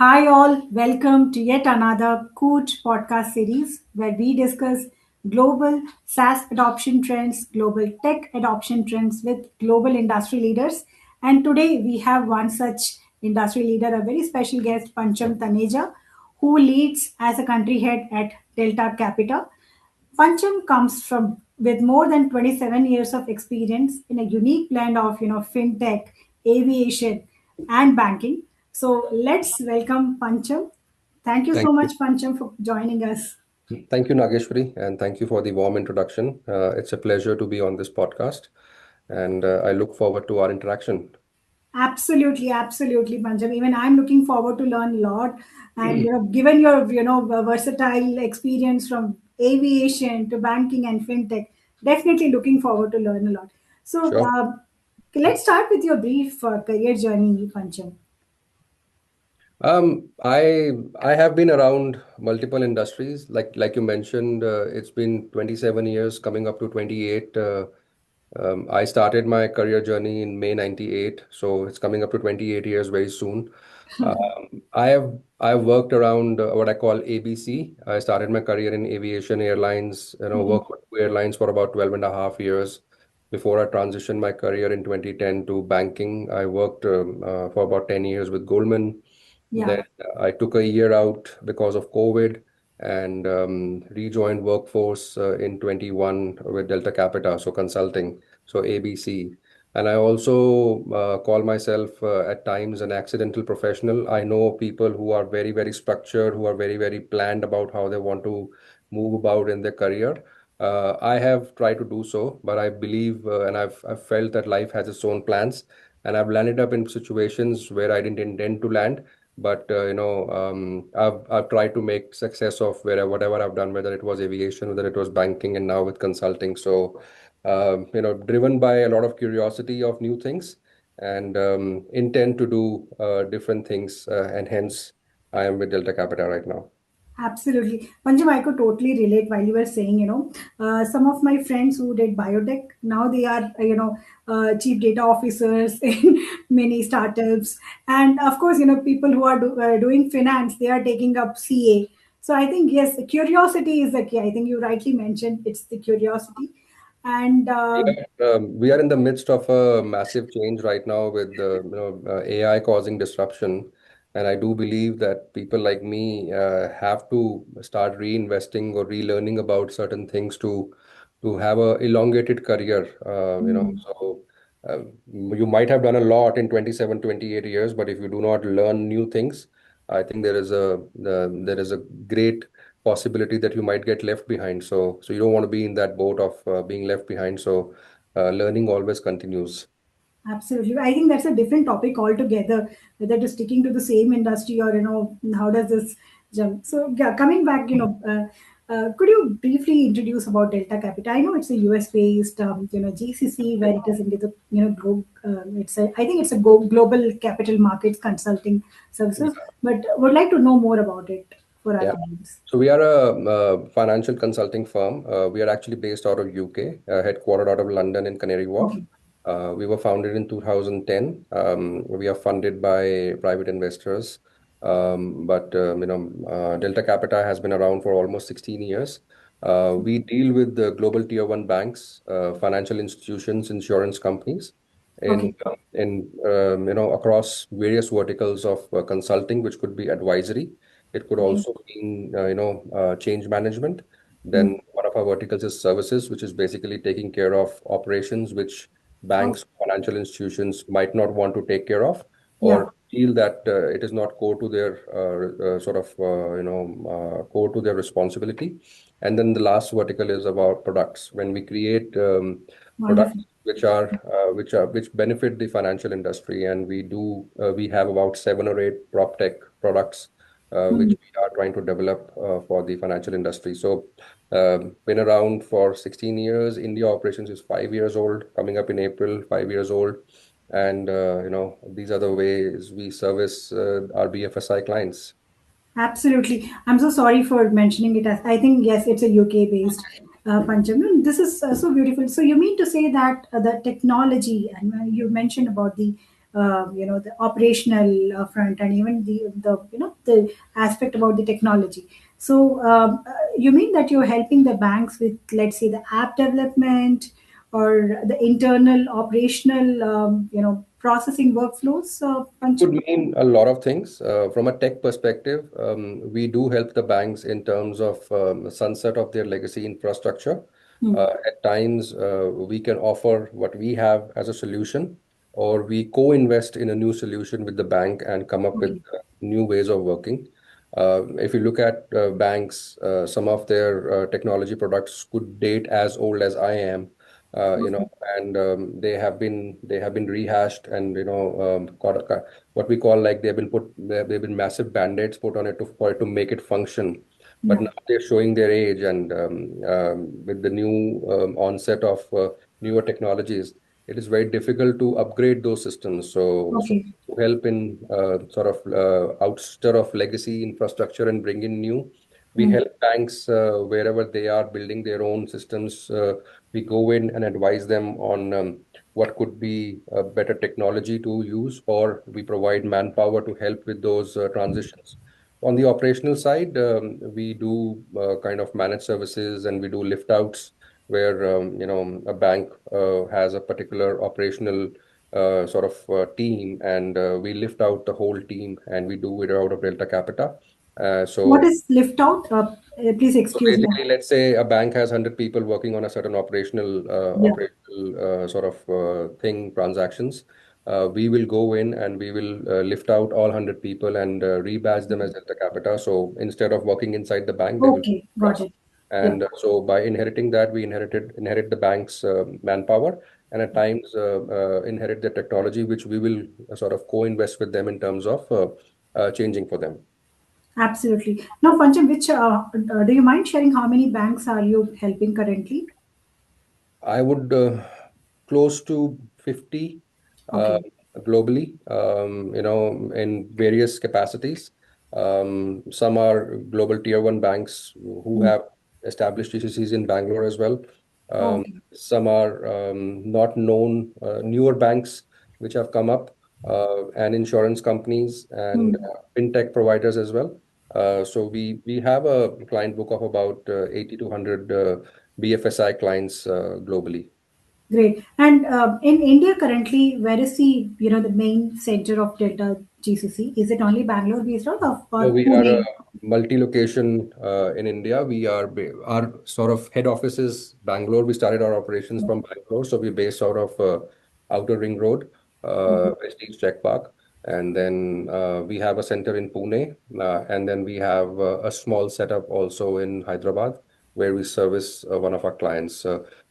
Hi, all. Welcome to yet another Koot podcast series where we discuss global SaaS adoption trends, global tech adoption trends with global industry leaders. And today we have one such industry leader, a very special guest, Pancham Taneja, who leads as a country head at Delta Capita. Pancham comes from with more than 27 years of experience in a unique blend of fintech, aviation, and banking. So let's welcome Pancham. Thank you Thank so you. much, Pancham, for joining us. Thank you, Nageshwari, and thank you for the warm introduction. It's a pleasure to be on this podcast, and I look forward to our interaction. Absolutely, absolutely, Pancham. Even I'm looking forward to learn a lot. And given your versatile experience from aviation to banking and fintech, definitely looking forward to learn a lot. So Sure. let's start with your brief career journey, Pancham. I have been around multiple industries. Like you mentioned, it's been 27 years, coming up to 28. I started my career journey in May 98, so it's coming up to 28 years very soon. I've worked around what I call ABC. I started my career in aviation airlines, worked with airlines for about 12 and a half years before I transitioned my career in 2010 to banking. I worked for about 10 years with Goldman. Yeah. Then I took a year out because of COVID and rejoined workforce in 21 with Delta Capita, so consulting, so ABC. And I also call myself at times an accidental professional. I know people who are very, very structured, who are very, very planned about how they want to move about in their career. I have tried to do so, but I believe and I've felt that life has its own plans, and I've landed up in situations where I didn't intend to land. But I've tried to make success of whatever I've done, whether it was aviation, whether it was banking, and now with consulting. So driven by a lot of curiosity of new things and intend to do different things, and hence I am with Delta Capita right now. Absolutely. Pancham, I could totally relate while you were saying, some of my friends who did biotech, now they are, chief data officers in many startups. And of course, people who are doing finance, they are taking up CA. So I think, yes, curiosity is the key. I think you rightly mentioned it's the curiosity. And We are in the midst of a massive change right now with the AI causing disruption, and I do believe that people like me have to start reinvesting or relearning about certain things to have a elongated career. You might have done a lot in 27, 28 years, but if you do not learn new things, I think there is a great possibility that you might get left behind. So you don't want to be in that boat of being left behind. So learning always continues. absolutely. I think that's a different topic altogether, whether to sticking to the same industry or, how does this jump. So, yeah, coming back, could you briefly introduce about Delta Capita? I know it's a US based, GCC where it is into the, I think it's a global capital markets consulting services, but would like to know more about it for our Yeah. clients. So we are a financial consulting firm. We are actually based out of UK, headquartered out of London in Canary Wharf. Okay. We were founded in 2010. We are funded by private investors. Delta Capita has been around for almost 16 years. We deal with the global tier one banks, financial institutions, insurance companies, Okay. across various verticals of consulting, which could be advisory. It could Okay. also mean, change management. Hmm. Then one of our verticals is services, which is basically taking care of operations which Oh, banks, financial institutions might not want to take care of, yeah. or feel that it is not core to their core to their responsibility. And then the last vertical is about products. When we create products Wonderful. which benefit the financial industry, and we have about 7 or 8 prop tech products Hmm. which we are trying to develop for the financial industry. So, been around for 16 years. India operations is 5 years old, coming up in April, 5 years old. And, these are the ways we service our BFSI clients. Absolutely. I'm so sorry for mentioning it. As I think, yes, it's a UK based Pancham. And this is so beautiful. So, you mean to say that the technology, and you mentioned about the the operational front, and even the aspect about the technology. So you mean that you're helping the banks with, let's say, the app development or the internal operational processing workflows, Could Pancham? mean a lot of things. From a tech perspective, we do help the banks in terms of sunset of their legacy infrastructure. Hmm. At times, we can offer what we have as a solution, or we co-invest in a new solution with the bank and come up with Okay. new ways of working. If you look at banks, some of their technology products could date as old as I am, Okay. and they have been rehashed and what we call like they've been massive band-aids put on it for it to make it function. But Yeah. now they're showing their age, and with the new onset of newer technologies, it is very difficult to upgrade those systems. So Okay. to help in sort of ouster of legacy infrastructure and bring in new, we Hmm. help banks wherever they are building their own systems. We go in and advise them on what could be a better technology to use, or we provide manpower to help with those transitions. On the operational side, we do kind of managed services, and we do lift outs where a bank has a particular operational sort of team, and we lift out the whole team, and we do it out of Delta Capita. What So is lift out? Please so excuse me. basically, let's say a bank has 100 people working on a certain Yeah. operational sort of thing, transactions. We will go in and we will lift out all 100 people and rebadge them as Delta Capita. So instead of working inside the bank, they will Okay. work Got us. it. Yeah. And so by inheriting that, we inherit the bank's manpower, and at times inherit the technology, which we will sort of co-invest with them in terms of changing for them. Absolutely. Now, Pancham, which do you mind sharing how many banks are you helping currently? I would close to 50 uh, Okay. globally, in various capacities. Some are global tier one banks who Hmm. have established GCCs in Bangalore as well. Okay. Some are not known newer banks which have come up, and insurance companies and Hmm. fintech providers as well. So we have a client book of about 80 to 100 BFSI clients globally. Great. And in India currently, where is the main center of Delta GCC? Is it only Bangalore based out of So or we are a Pune? multi-location in India. Our sort of head office is Bangalore. We started our operations from Bangalore, so we're based out of Outer Ring Road, Okay. Prestige Tech Park, and then we have a center in Pune, and then we have a small setup also in Hyderabad, where we service one of our clients.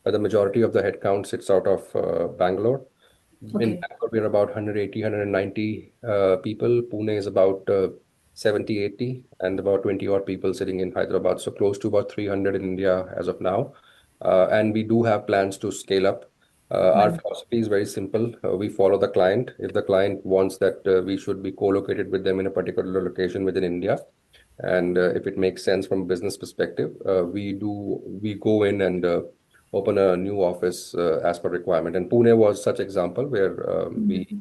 But the majority of the headcount sits out of Bangalore. In Okay. Bangalore, we're about 180, 190 people. Pune is about 70, 80, and about 20 odd people sitting in Hyderabad. So close to about 300 in India as of now. And we do have plans to scale up. Our Right. philosophy is very simple. We follow the client. If the client wants that we should be co-located with them in a particular location within India, and if it makes sense from a business perspective, we go in and open a new office as per requirement. And Pune was such example where Mhm.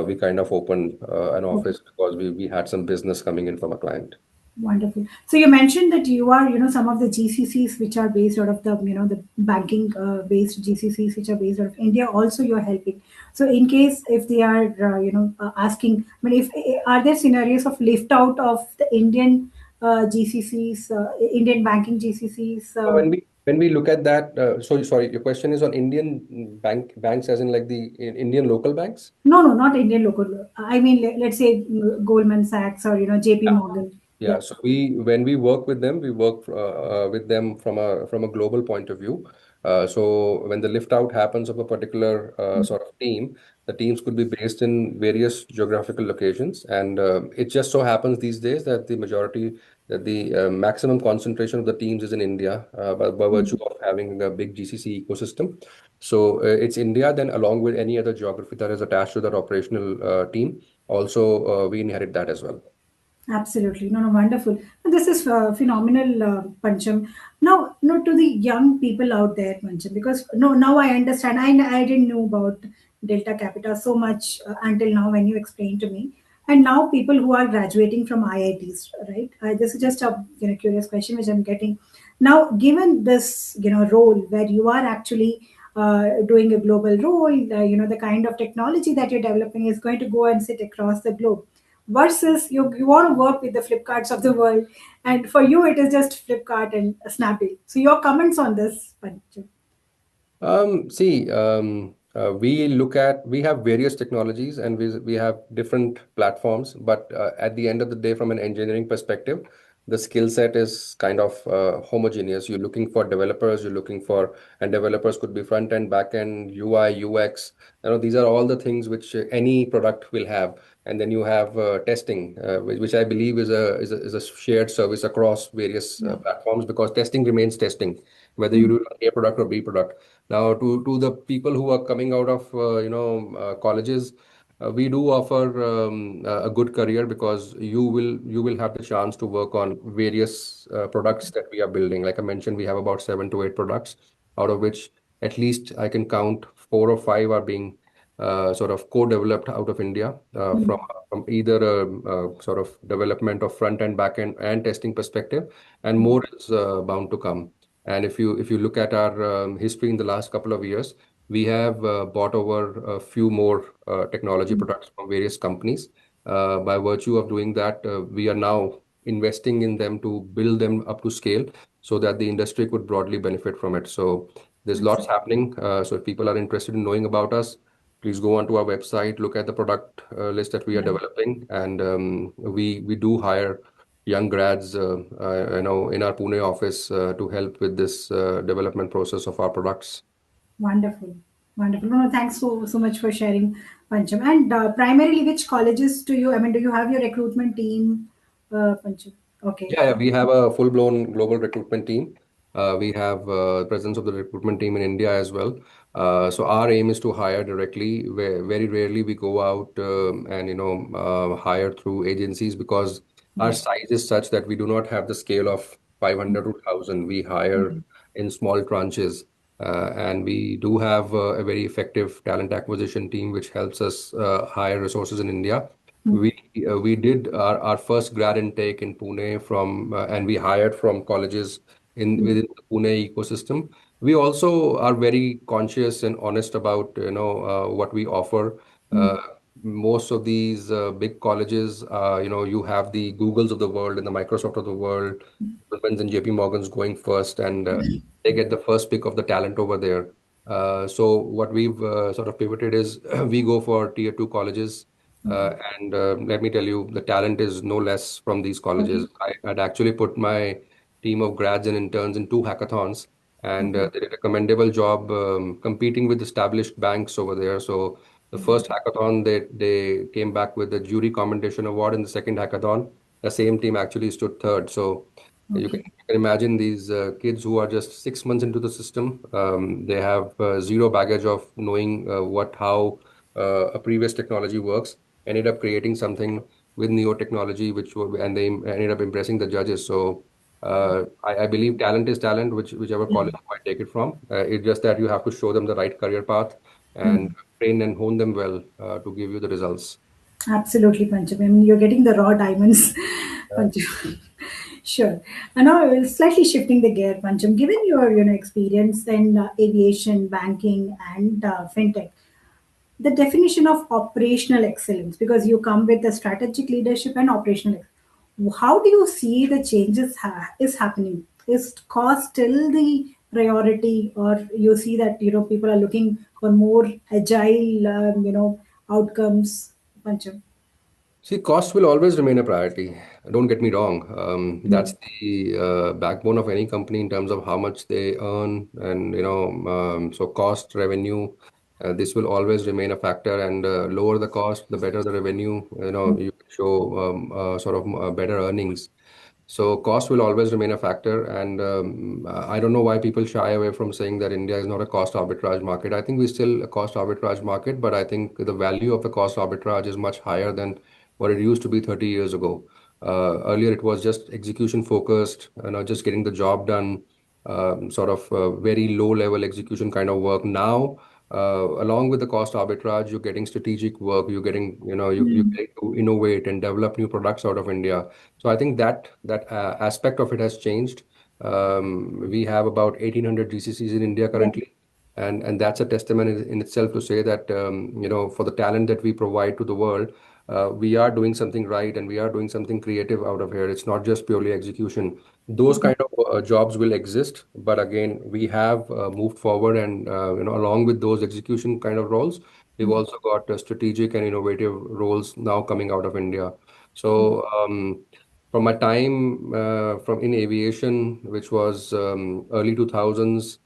we kind of opened an Okay. office because we had some business coming in from a client. Wonderful. So you mentioned that you are, some of the GCCs which are based out of the banking based GCCs which are based out of India. Also, you're helping. So in case if they are, asking, I mean, if are there scenarios of lift out of the Indian GCCs, Indian banking GCCs? So when we look at that, so sorry, your question is on Indian banks, as in like the Indian local banks. No, no, not Indian local. I mean, let's say Goldman Sachs or JP Morgan. Yeah, Yeah. so when we work with them, we work with them from a global point of view. So when the lift out happens of a particular sort of team, the teams could be based in various geographical locations, and it just so happens these days that the maximum concentration of the teams is in India, by virtue Mm. of having a big GCC ecosystem. So it's India, then along with any other geography that is attached to that operational team. Also, we inherit that as well. Absolutely. No, no, wonderful. This is phenomenal, Pancham. Now, no, to the young people out there, Pancham, because no, now I understand. I didn't know about Delta Capita so much until now when you explained to me. And now people who are graduating from IITs, right? This is just a curious question which I'm getting. Now, given this role where you are actually doing a global role, the kind of technology that you're developing is going to go and sit across the globe versus you want to work with the Flipkarts of the world, and for you it is just Flipkart and Snapdeal. So your comments on this, Pancham? See, we have various technologies and we have different platforms, but at the end of the day, from an engineering perspective, the skill set is kind of homogeneous. You're looking for developers, and developers could be front end, back end, UI, UX. These are all the things which any product will have. And then you have testing, which I believe is a shared service across various Yeah. platforms, because testing remains testing, whether you Mm, do A product or B product. Now, to the people who are coming out of colleges, we do offer a good career, because you will have the chance to work on various products that we are building. Like I mentioned, we have about 7 to 8 products, out of which at least I can count 4 or 5 are being sort of co-developed out of India, mm, from either a sort of development of front end, back end, and testing perspective, and mm, more is bound to come. And if you look at our history in the last couple of years, we have bought over a few more technology mm, products from various companies. By virtue of doing that, we are now investing in them to build them up to scale, so that the industry could broadly benefit from it. So there's lots absolutely. happening. So if people are interested in knowing about us, please go onto our website, look at the product list that we are Yeah. developing, and we do hire young grads, in our Pune office to help with this development process of our products. Wonderful. Wonderful. No, no, thanks so much for sharing, Pancham. And primarily, which colleges do you, I mean, do you have your recruitment team, Pancham? Okay. Yeah, we have a full-blown global recruitment team. We have presence of the recruitment team in India as well. So our aim is to hire directly. Very rarely we go out and hire through agencies, because our Right. size is such that we do not have the scale of 500 to 1,000. We hire Mm, in small tranches, and we do have a very effective talent acquisition team which helps us hire resources in India. mm, We did our first grad intake in Pune and we hired from colleges mm, within the Pune ecosystem. We also are very conscious and honest about what we offer. mm, Uh, Most of these big colleges, you have the Googles of the world and the Microsoft of the world, Goldman's and JP Morgan's going first, and they get the first pick of the talent over there. So what we've sort of pivoted is we go for tier two colleges, okay. and let me tell you, the talent is no less from these colleges. Okay. I'd actually put my team of grads and interns in 2 hackathons, and Okay. they did a commendable job competing with established banks over there. So the Okay. first hackathon, they came back with the jury commendation award. In the second hackathon, the same team actually stood third. So Okay. you can imagine these kids who are just 6 months into the system. They have zero baggage of knowing how a previous technology works. Ended up creating something with neo technology, and they ended up impressing the judges. So I believe talent is talent, whichever college you might take it from. It's just that you have to show them the right career path and Mm. train and hone them well to give you the results. Absolutely, Pancham. I mean, you're getting the raw diamonds, Yeah. Pancham. Sure. And now, slightly shifting the gear, Pancham. Given your experience in aviation, banking, and fintech, the definition of operational excellence, because you come with the strategic leadership and operational. How do you see the changes is happening? Is cost still the priority, or you see that people are looking for more agile, outcomes, Pancham? See, cost will always remain a priority. Don't get me wrong. Mm, That's the backbone of any company in terms of how much they earn, and so cost, revenue, this will always remain a factor. And lower the cost, the better the revenue. mm, You show sort of better earnings. So cost will always remain a factor, and I don't know why people shy away from saying that India is not a cost arbitrage market. I think we're still a cost arbitrage market, but I think the value of the cost arbitrage is much higher than what it used to be 30 years ago. Earlier, it was just execution focused, just getting the job done, sort of very low level execution kind of work. Now, along with the cost arbitrage, you're getting strategic work, you're getting, you Mm. get to innovate and develop new products out of India. So I think that aspect of it has changed. We have about 1,800 GCCs in India Yeah. currently, and that's a testament in itself to say that for the talent that we provide to the world, we are doing something right and we are doing something creative out of here. It's not just purely execution. Those Yeah. kind of jobs will exist, but again, we have moved forward, and along with those execution kind of roles, we've Mm. also got strategic and innovative roles now coming out of India. So from my time from in aviation, which was early 2000s,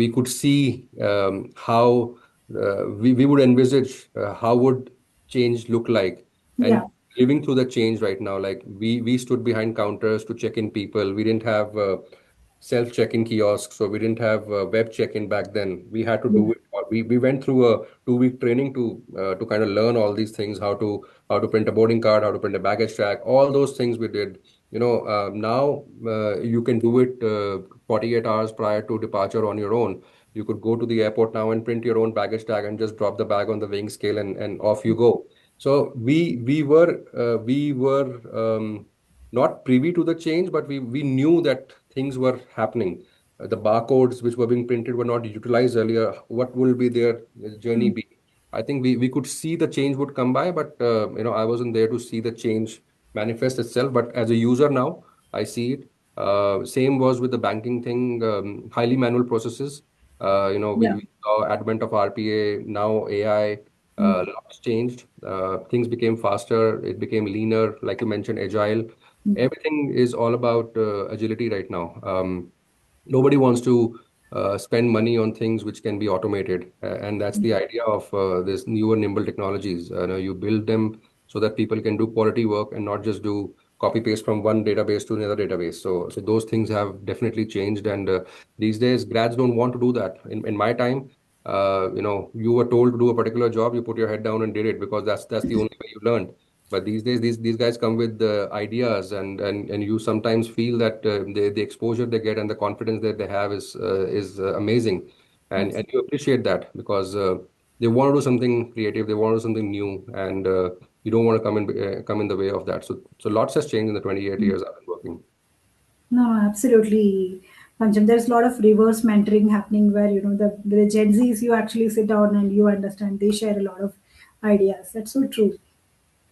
we could see how we would envisage how would change look like, Yeah. and living through the change right now. Like we stood behind counters to check in people. We didn't have self check-in kiosks, so we didn't have web check-in back then. We had to Yeah. do it. We went through a 2-week training to kind of learn all these things, how to print a boarding card, how to print a baggage track, all those things we did. Now you can do it 48 hours prior to departure on your own. You could go to the airport now and print your own baggage tag and just drop the bag on the weighing scale, and off you go. So we were not privy to the change, but we knew that things were happening. The barcodes which were being printed were not utilized earlier. What will be their journey Mm. be? I think we could see the change would come by, but I wasn't there to see the change manifest itself. But as a user now, I see it. Same was with the banking thing, highly manual processes. Yeah. We saw advent of RPA, now AI. Mm. Lots changed. Things became faster. It became leaner, like you mentioned, agile. Mm. Everything is all about agility right now. Nobody wants to spend money on things which can be automated, and that's the idea of this newer nimble technologies. You build them so that people can do quality work and not just do copy paste from one database to another database. So those things have definitely changed, and these days grads don't want to do that. In my time, you were told to do a particular job, you put your head down and did it because that's the only way you learned. But these days, these guys come with ideas, and you sometimes feel that the exposure they get and the confidence that they have is amazing, and you appreciate that because they want to do something creative, they want to do something new, and you don't want to come in the way of that. So lots has changed in the 28 Mm. years I've been working. No, absolutely, Pancham. There's a lot of reverse mentoring happening where the Gen Zs you actually sit down and you understand they share a lot of ideas. That's so true.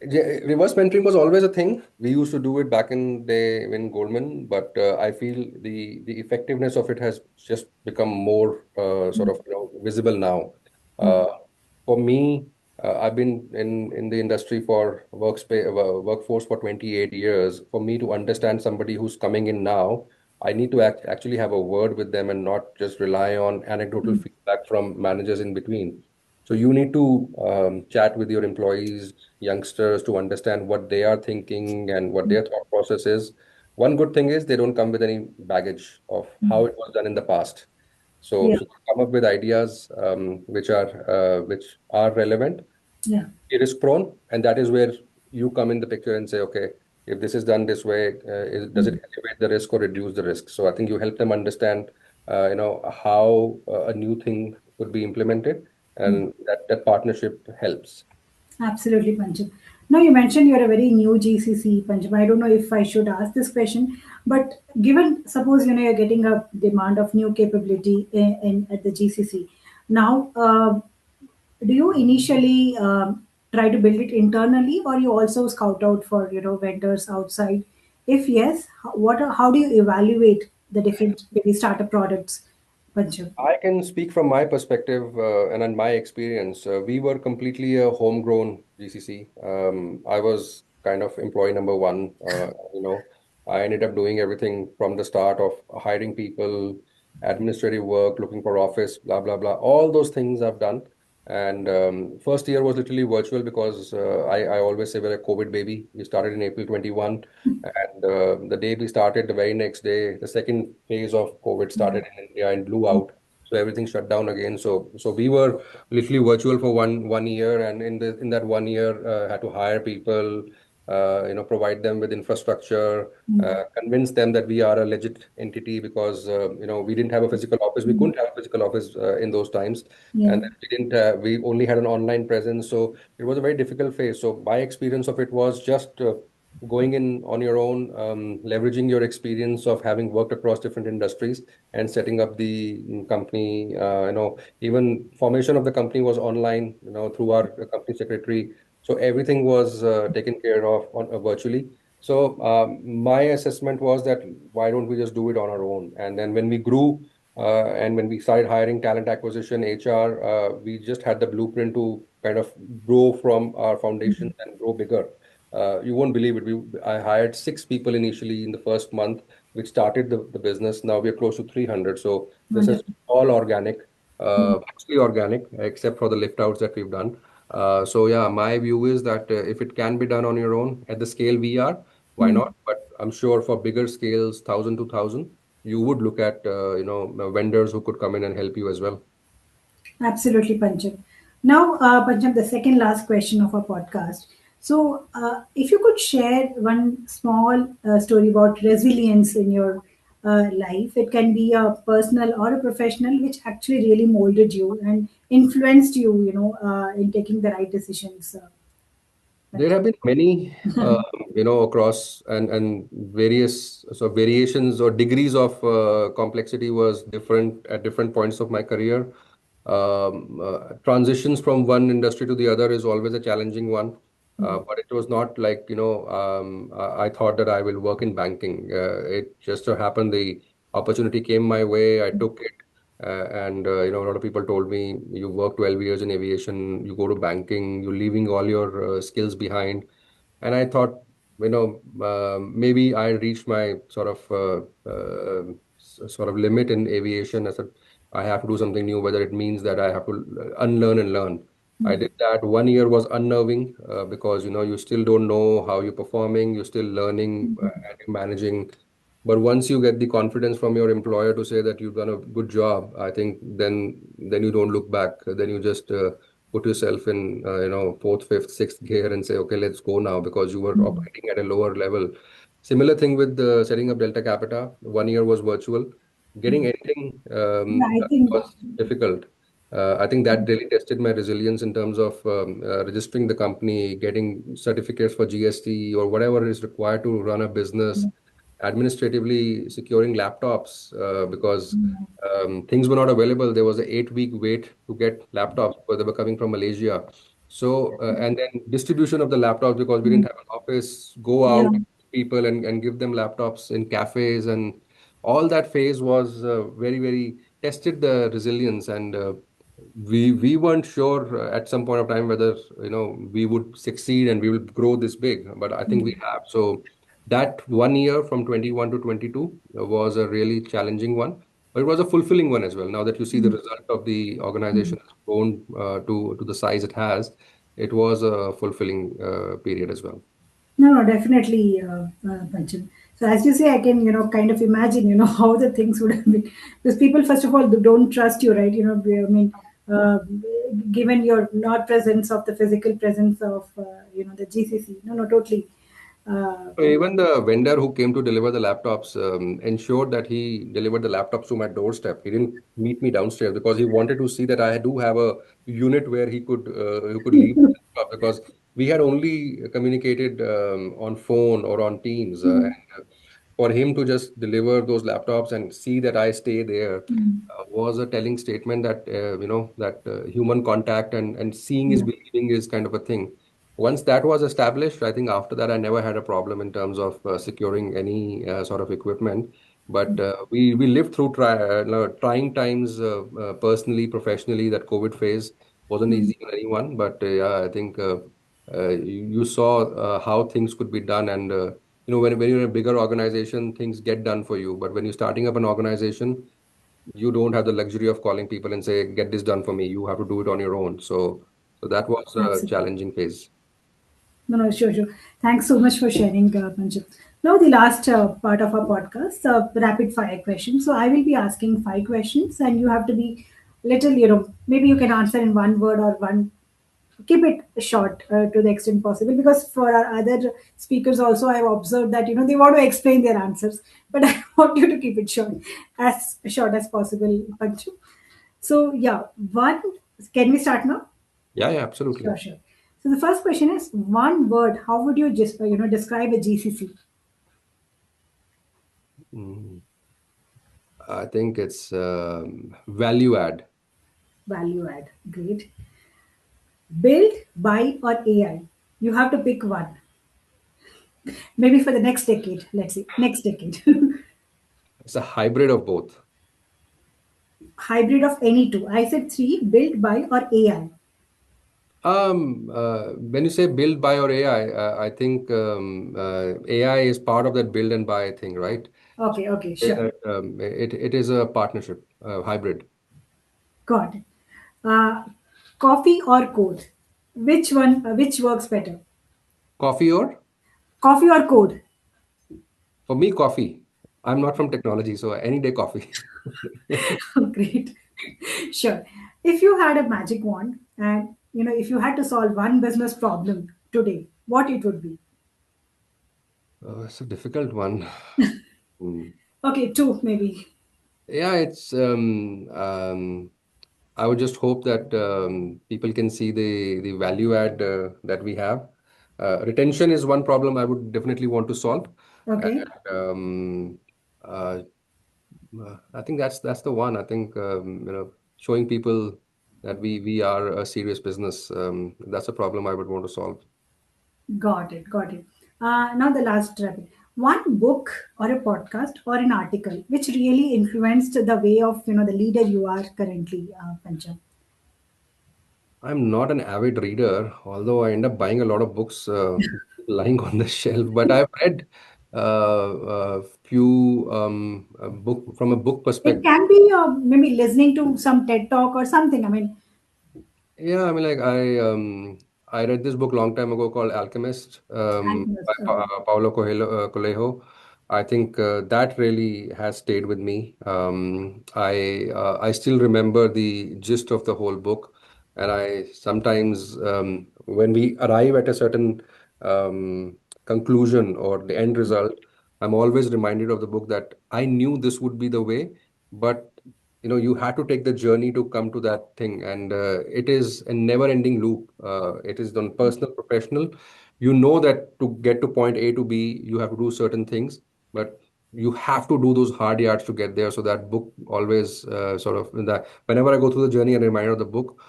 Yeah, reverse mentoring was always a thing. We used to do it back in the in Goldman, but I feel the effectiveness of it has just become more sort of visible now. Mm. Uh, for me, I've been in the industry for workforce for 28 years. For me to understand somebody who's coming in now, I need to actually have a word with them and not just rely on anecdotal Mm. feedback from managers in between. So you need to chat with your employees, youngsters, to understand what they are thinking and what their thought process is. One good thing is they don't come with any baggage of how it was done in the past. So, Yeah. so they come up with ideas which are relevant, Yeah. risk prone, and that is where you come in the picture and say, okay, if this is done this way, does it Mm. elevate the risk or reduce the risk? So I think you help them understand, how a new thing could be implemented, Mm. and that partnership helps. Absolutely, Pancham. Now, you mentioned you're a very new GCC, Pancham. I don't know if I should ask this question, but given, suppose, you're getting a demand of new capability at the GCC. Now, do you initially try to build it internally, or you also scout out for, vendors outside? If yes, how do you evaluate the different maybe startup products, Pancham? I can speak from my perspective and in my experience. We were completely a homegrown GCC. I was kind of employee number one. I ended up doing everything from the start of hiring people, administrative work, looking for office, blah, blah, blah. All those things I've done. And first year was literally virtual because I always say we're a COVID baby. We started in April 21. And the day we started, the very next day, the second phase of COVID started in India and blew out, so everything shut down again. So we were literally virtual for one year, and in that one year had to hire people, provide them with infrastructure, Mm. convince them that we are a legit entity because we didn't have a physical office. We Mm. couldn't have a physical office in those times, Yeah. and then we didn't. We only had an online presence, so it was a very difficult phase. So my experience of it was just going in on your own, leveraging your experience of having worked across different industries and setting up the company. Even formation of the company was online, through our company secretary. So everything was taken care of virtually. So my assessment was that why don't we just do it on our own? And then when we grew and when we started hiring talent acquisition, HR, we just had the blueprint to kind of grow from our foundations Mm. and grow bigger. You won't believe it. I hired 6 people initially in the first month, which started the business. Now we are close to 300. So this is Wonderful. all organic, Mm. mostly organic, except for the lift outs that we've done. So yeah, my view is that if it can be done on your own at the scale we are, why Mm. not? But I'm sure for bigger scales, 1,000, 2,000, you would look at vendors who could come in and help you as well. Absolutely, Pancham. Now, Pancham, the second last question of our podcast. So, if you could share one small story about resilience in your life, it can be a personal or a professional, which actually really molded you and influenced you, in taking the right decisions. There have Pancham. been many, across and various so variations or degrees of complexity was different at different points of my career. Transitions from one industry to the other is always a challenging one. Mm. But it was not like, I thought that I will work in banking. It just so happened the opportunity came my way. I took it. And a lot of people told me, you work 12 years in aviation, you go to banking, you're leaving all your skills behind. And I thought, maybe I reached my sort of limit in aviation. I said, I have to do something new, whether it means that I have to unlearn and learn. I Mm. did that. 1 year was unnerving because you still don't know how you're performing, you're still learning and you're managing. But once you get the confidence from your employer to say that you've done a good job, I think then you don't look back. Then you just put yourself in fourth, fifth, sixth gear and say, okay, let's go now because you were Mm. operating at a lower level. Similar thing with setting up Delta Capita. 1 year was virtual. Getting anything Yeah, I think. was difficult. I think that really tested my resilience in terms of registering the company, getting certificates for GST or whatever is required to run a business, administratively securing laptops because things were not available. There was an 8 week wait to get laptops because they were coming from Malaysia. So, and then distribution of the laptops because we didn't Mm. have an office, go Yeah. out people and give them laptops in cafes, and all that phase was very, very tested the resilience. And we weren't sure at some point of time whether we would succeed and we will grow this big, but I think we have. So that 1 year from 21 to 22 was a really challenging one, but it was a fulfilling one as well. Now that you see the result of the organization has grown to the size it has, it was a fulfilling period as well. No, no, definitely, Pancham. So as you say, I can, kind of imagine, how the things would have been. Because people, first of all, don't trust you, right? I mean, uh, given your not presence of the physical presence of, the GCC. No, no, totally. So even the vendor who came to deliver the laptops ensured that he delivered the laptops to my doorstep. He didn't meet me downstairs because he wanted to see that I do have a unit where he could leave the laptop, because we had only communicated on phone or on Teams. And for him to just deliver those laptops and see that I stay there was a telling statement that human contact and seeing is Yeah. believing is kind of a thing. Once that was established, I think after that I never had a problem in terms of securing any sort of equipment. But we lived through trying times personally, professionally. That COVID phase wasn't Mm. easy on anyone, but yeah, I think you saw how things could be done. And when you're in a bigger organization, things get done for you. But when you're starting up an organization, you don't have the luxury of calling people and say, get this done for me. You have to do it on your own. So that was a Absolutely. challenging phase. No, no, sure, sure. Thanks so much for sharing, Pancham. Now, the last part of our podcast, rapid fire questions. So, I will be asking 5 questions, and you have to be little, maybe you can answer in one word or one keep it short to the extent possible, because for our other speakers also I have observed that they want to explain their answers, but I want you to keep it short as possible, Panchu. So yeah, one, can we start now? Yeah, yeah, absolutely. Sure, sure. So the first question is, one word, how would you just describe a GCC? Mm, I think it's value add. Value add. Great. Build, buy, or AI? You have to pick one. Maybe for the next decade. Let's see, next decade. It's a hybrid of both. Hybrid of any two. I said three: build, buy, or AI. When you say build, buy, or AI, I think AI is part of that build and buy thing, right? Okay, okay, Say sure. that it is a partnership, hybrid. Got it. Uh, Coffee or code? Which one? Which works better? Coffee or Coffee or code? for me, coffee. I'm not from technology, so any day coffee. Great. Sure. If you had a magic wand and if you had to solve one business problem today, what it would be? It's a difficult one. Hmm. Okay, two maybe. Yeah, it's I would just hope that people can see the value add that we have. Retention is one problem I would definitely want to solve, Okay. and uh, I think that's the one. I think showing people that we are a serious business. That's a problem I would want to solve. Got it. Got it. Now the last rapid. One book or a podcast or an article which really influenced the way of the leader you are currently, Pancham. I'm not an avid reader, although I end up buying a lot of books lying on the shelf. But I've read a few book from a book It perspective. can be maybe listening to some TED talk or something. I mean, Yeah, I mean, like I read this book long time ago called Alchemist by alchemist. Okay. Paulo Coelho. I think that really has stayed with me. I still remember the gist of the whole book, and I sometimes when we arrive at a certain conclusion or the end result, I'm always reminded of the book that I knew this would be the way, but you had to take the journey to come to that thing, and it is a never ending loop. It is on personal, professional. You know that to get to point A to B you have to do certain things, but you have to do those hard yards to get there. So that book always sort of that whenever I go through the journey, and reminder of the book.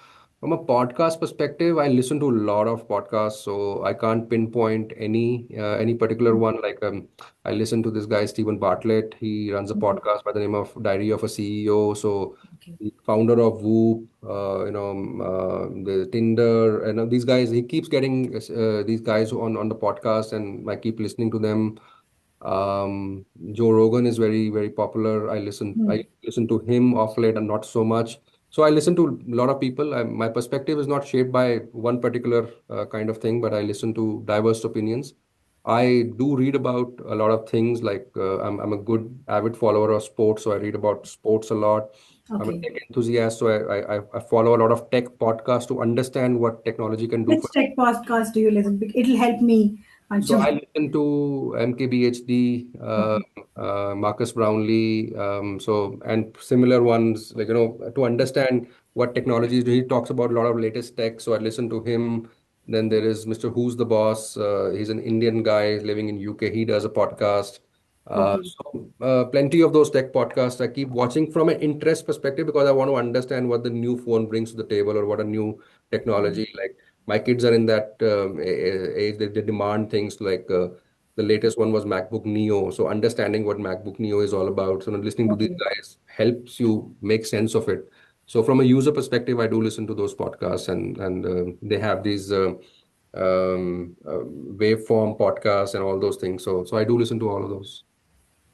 From a podcast perspective, I listen to a lot of podcasts, so I can't pinpoint any particular one. Like I listen to this guy Stephen Bartlett. He runs a Okay. podcast by the name of Diary of a CEO. So Okay. the founder of Whoop, the Tinder, and these guys. He keeps getting these guys on the podcast, and I keep listening to them. Joe Rogan is very, very popular. Hmm. I listen to him off late and not so much. So I listen to a lot of people. My perspective is not shaped by one particular kind of thing, but I listen to diverse opinions. I do read about a lot of things. Like I'm a good avid follower of sports, so I read about sports a lot. I'm a Okay. tech enthusiast, so I follow a lot of tech podcasts to understand what technology can do Which for. tech podcast do you listen? It'll help me, So I Pancham. listen to MKBHD, Okay. Marcus Brownlee, so and similar ones, like to understand what technologies. He talks about a lot of latest tech, so I listen to him. Then there is Mr. Who's the Boss. He's an Indian guy living in UK. He does a podcast. Okay. Plenty of those tech podcasts I keep watching from an interest perspective, because I want to understand what the new phone brings to the table, or what a new technology. Like my kids are in that age. They demand things like the latest one was MacBook Neo. So understanding what MacBook Neo is all about, so listening to these Okay. guys helps you make sense of it. So from a user perspective, I do listen to those podcasts, and they have these waveform podcasts and all those things. So I do listen to all of those.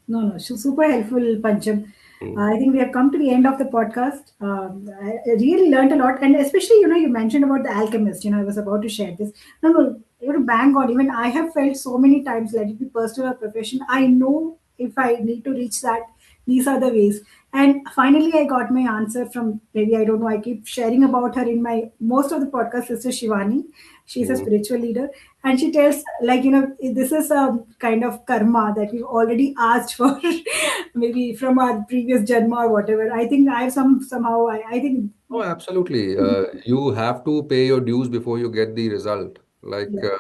No, no, super helpful, Pancham. Mm. I think we have come to the end of the podcast. I really learned a lot, and especially, you mentioned about the alchemist. I was about to share this. No, no, bang on. Even I have felt so many times, let it be personal or professional. I know if I need to reach that, these are the ways. And finally, I got my answer from, maybe I don't know, I keep sharing about her in my most of the podcast. Sister Shivani, she's a Mm. spiritual leader, and she tells, like, this is a kind of karma that we've already asked for, maybe from our previous janma or whatever. I think I have somehow I think. Oh, absolutely. You have to pay your dues before you get the result. Like Yeah.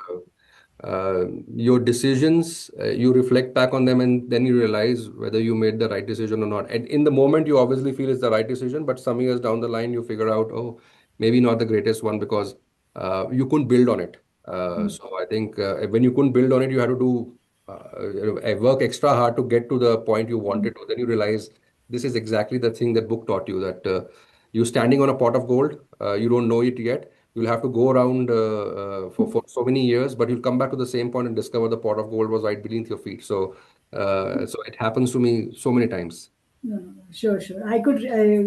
your decisions, you reflect back on them and then you realize whether you made the right decision or not. And in the moment, you obviously feel it's the right decision, but some years down the line, you figure out, oh, maybe not the greatest one because you couldn't build on it. So I think when you couldn't build on it, you had to do work extra hard to get to the point you wanted to. Then you realize this is exactly the thing that book taught you that you're standing on a pot of gold. You don't know it yet. You'll have to go around for so many years, but you'll come back to the same point and discover the pot of gold was right beneath your feet. So it happens to me so many times. No, no, no. Sure, sure. I could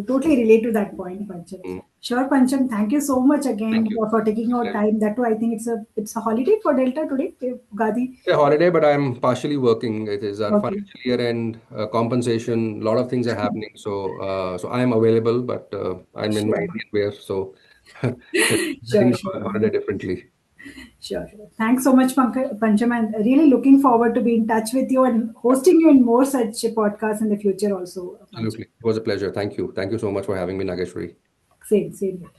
totally relate to that point, Pancham. Mm. Sure, Pancham. Thank you so much Thank again you. for taking out time. That too, I think it's a holiday for Delta today, Gadi. A holiday, but I'm partially working. It is our Okay. financial year end, compensation. A lot of things are happening. So I am available, but I'm in my Sure. Indian wear, so treating Sure, the sure. holiday differently. Sure, sure. Thanks so much, Pancham, and really looking forward to be in touch with you and hosting you in more such podcasts in the future also, Pancham. Absolutely. It was a pleasure. Thank you. Thank you so much for having me, Nageshwari. Same, same here.